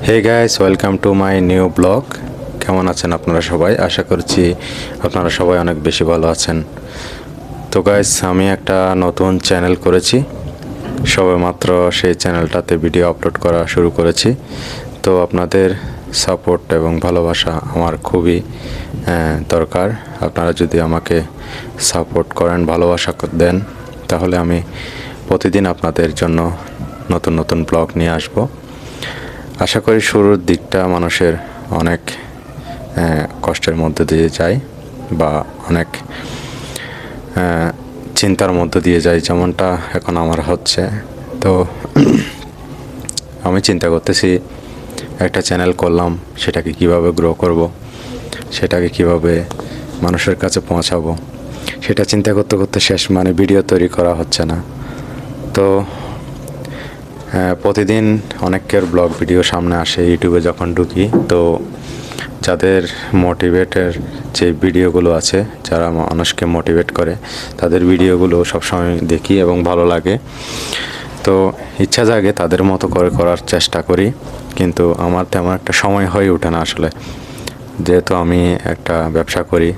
Hey guys, welcome to my new blog. কেমন আছেন আপনারা সবাই? আশা করছি আপনারা সবাই অনেক বেশি ভালো আছেন। তো গাইস, আমি একটা নতুন চ্যানেল করেছি, সবেমাত্র সেই চ্যানেলটাতে ভিডিও আপলোড করা শুরু করেছি। তো আপনাদের সাপোর্ট এবং ভালোবাসা আমার খুবই দরকার। আপনারা যদি আমাকে সাপোর্ট করেন, ভালোবাসা দেন, তাহলে আমি প্রতিদিন আপনাদের জন্য নতুন নতুন ব্লগ নিয়ে আসব। আশা করি শুরুর দিকটা মানুষের অনেক কষ্টের মধ্যে দিয়ে যায় বা অনেক চিন্তার মধ্যে দিয়ে যায়, যেমনটা এখন আমার হচ্ছে। তো আমি চিন্তা করতেছি, একটা চ্যানেল করলাম, সেটাকে কিভাবে গ্রো করব, সেটাকে কিভাবে মানুষের কাছে পৌঁছাবো, সেটা চিন্তা করতে করতে শেষ, মানে ভিডিও তৈরি করা হচ্ছে না। তো প্রতিদিন অনেকের ব্লগ ভিডিও সামনে আসে ইউটিউবে যখন ঢুকি। তো যাদের মোটিভেটের যে ভিডিওগুলো আছে, যারা মানুষকে মোটিভেট করে, তাদের ভিডিওগুলো সবসময় দেখি এবং ভালো লাগে। তো ইচ্ছা জাগে তাদের মতো করে করার চেষ্টা করি, কিন্তু আমার তেমন একটা সময় হয়ে ওঠে না আসলে। যেহেতু আমি একটা ব্যবসা করি,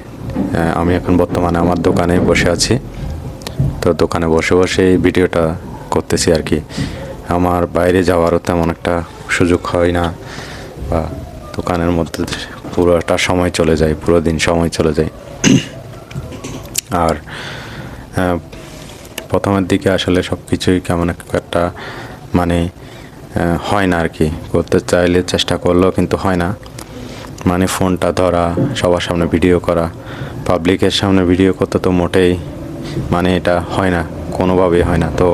আমি এখন বর্তমানে আমার দোকানে বসে আছি। তো দোকানে বসে বসে এই ভিডিওটা করতেছি আর কি। আমার বাইরে যাওয়ারও তেমন একটা সুযোগ হয় না, বা দোকানের মধ্যে পুরোটা সময় চলে যায়, পুরো দিন সময় চলে যায়। আর প্রথমের দিকে আসলে সব কিছুই কেমন একটা মানে হয় না আর কি। করতে চাইলে চেষ্টা করলেও কিন্তু হয় না। মানে ফোনটা ধরা, সবার সামনে ভিডিও করা, পাবলিকের সামনে ভিডিও করতে তো মোটেই মানে এটা হয় না, কোনোভাবেই হয় না। তো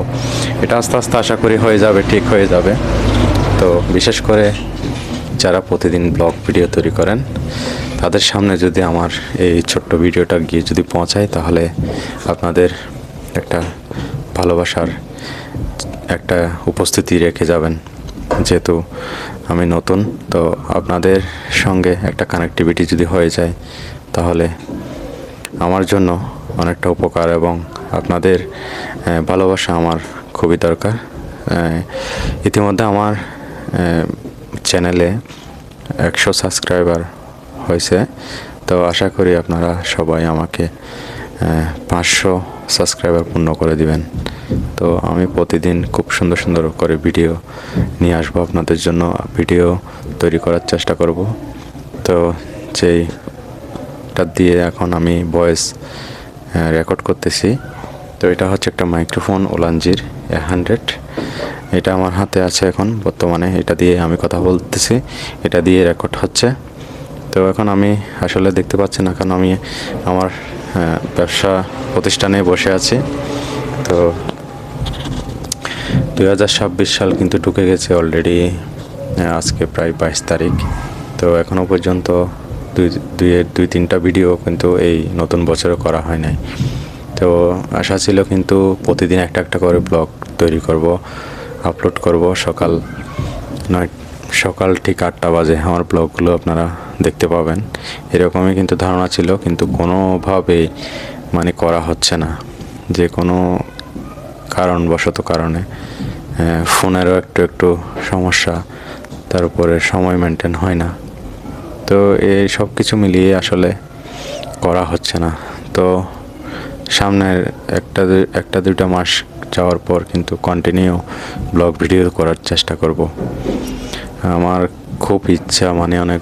এটা আস্তে আস্তে আশা করি হয়ে যাবে, ঠিক হয়ে যাবে। তো বিশেষ করে যারা প্রতিদিন ব্লগ ভিডিও তৈরি করেন, তাদের সামনে যদি আমার এই ছোট্ট ভিডিওটা গিয়ে যদি পৌঁছায়, তাহলে আপনাদের একটা ভালোবাসার একটা উপস্থিতি রেখে যাবেন। যেহেতু আমি নতুন, তো আপনাদের সঙ্গে একটা কানেক্টিভিটি যদি হয়ে যায়, তাহলে আমার জন্য অনেকটা উপকার, এবং আপনাদের ভালোবাসা আমার খুবই দরকার। ইতিমধ্যে আমার চ্যানেলে 100 সাবস্ক্রাইবার হয়েছে। তো আশা করি আপনারা সবাই আমাকে 500 সাবস্ক্রাইবার পূর্ণ করে দিবেন। তো আমি প্রতিদিন খুব সুন্দর সুন্দর করে ভিডিও নিয়ে আসবো আপনাদের জন্য, ভিডিও তৈরি করার চেষ্টা করব। তো যেইটা দিয়ে এখন আমি ভয়েস রেকর্ড করতেছি, তো এটা হচ্ছে একটা মাইক্রোফোন ওলানজির A100। এটা আমার হাতে আছে এখন বর্তমানে, এটা দিয়ে আমি কথা বলতেছি, এটা দিয়ে রেকর্ড হচ্ছে। তো এখন আমি আসলে দেখতে পাচ্ছি না, কারণ আমি আমার ব্যবসা প্রতিষ্ঠানে বসে আছি। তো 2026 সাল কিন্তু ঢুকে গেছে অলরেডি, আজকে প্রায় 22 তারিখ। তো এখনও পর্যন্ত দুই তিনটা ভিডিও কিন্তু এই নতুন বছরে করা হয় নাই। তো আশা ছিল কিন্তু প্রতিদিন একটা একটা করে ব্লগ তৈরি করব, আপলোড করব। সকাল ঠিক 8টা বাজে আমার ব্লগগুলো আপনারা দেখতে পাবেন, এরকমই কিন্তু ধারণা ছিল। কিন্তু কোনোভাবেই মানে করা হচ্ছে না, যে কোনো কারণবশত কারণে ফোনেরও একটু একটু সমস্যা, তার উপরে সময় মেনটেন হয় না। তো এই সব কিছু মিলিয়ে আসলে করা হচ্ছে না। তো সামনের একটা দুইটা মাস যাওয়ার পর কিন্তু কন্টিনিউ ব্লগ ভিডিও করার চেষ্টা করব। আমার খুব ইচ্ছা, মানে অনেক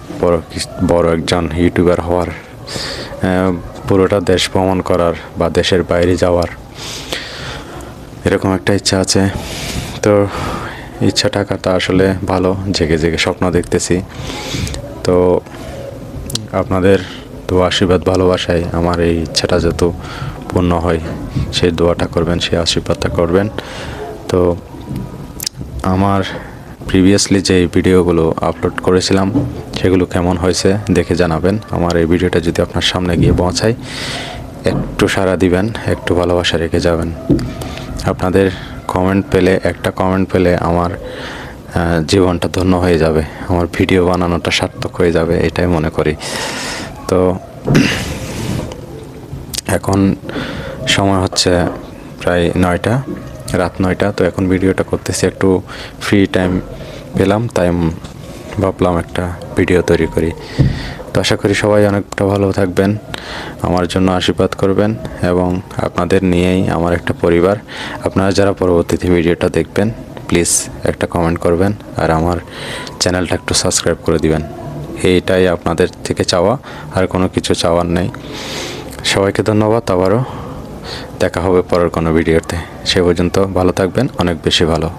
বড় একজন ইউটিউবার হওয়ার, পুরোটা দেশ ভ্রমণ করার বা দেশের বাইরে যাওয়ার, এরকম একটা ইচ্ছা আছে। তো ইচ্ছা টাকাটা আসলে ভালো, জেগে জেগে স্বপ্ন দেখতেছি। তো আপনাদের দোয়া, আশীর্বাদ, ভালোবাসায় আমার এই ইচ্ছাটা যত পূর্ণ হয়, সেই দোয়াটা করবেন, সেই আশীর্বাদটা করবেন। তো আমার প্রিভিয়াসলি যে ভিডিওগুলো আপলোড করেছিলাম, সেগুলো কেমন হয়েছে দেখে জানাবেন। আমার এই ভিডিওটা যদি আপনার সামনে গিয়ে পৌঁছায়, একটু সাড়া দিবেন, একটু ভালোবাসা রেখে যাবেন। আপনাদের কমেন্ট পেলে, একটা কমেন্ট পেলে আমার জীবনটা ধন্য হয়ে যাবে, আমার ভিডিও বানানোটা সার্থক হয়ে যাবে, এটাই মনে করি। তো এখন সময় হচ্ছে প্রায় 9টা, রাত 9টা। তো এখন ভিডিওটা করতেছি, একটু ফ্রি টাইম পেলাম, তাই ভাবলাম একটা ভিডিও তৈরি করি। তো আশা করি সবাই অনেকটা ভালো থাকবেন, আমার জন্য আশীর্বাদ করবেন, এবং আপনাদের নিয়েই আমার একটা পরিবার। আপনারা যারা পরবর্তীতে ভিডিওটা দেখবেন প্লিজ একটা কমেন্ট করবেন আর আমার চ্যানেলটা একটু সাবস্ক্রাইব করে দিবেন। এইটাই আপনাদের থেকে চাওয়া, আর কোনো কিছু চাওয়ার নেই। সবাইকে ধন্যবাদ। আবারও দেখা হবে পরের কোনো ভিডিওতে। সে পর্যন্ত ভালো থাকবেন, অনেক বেশি ভালো।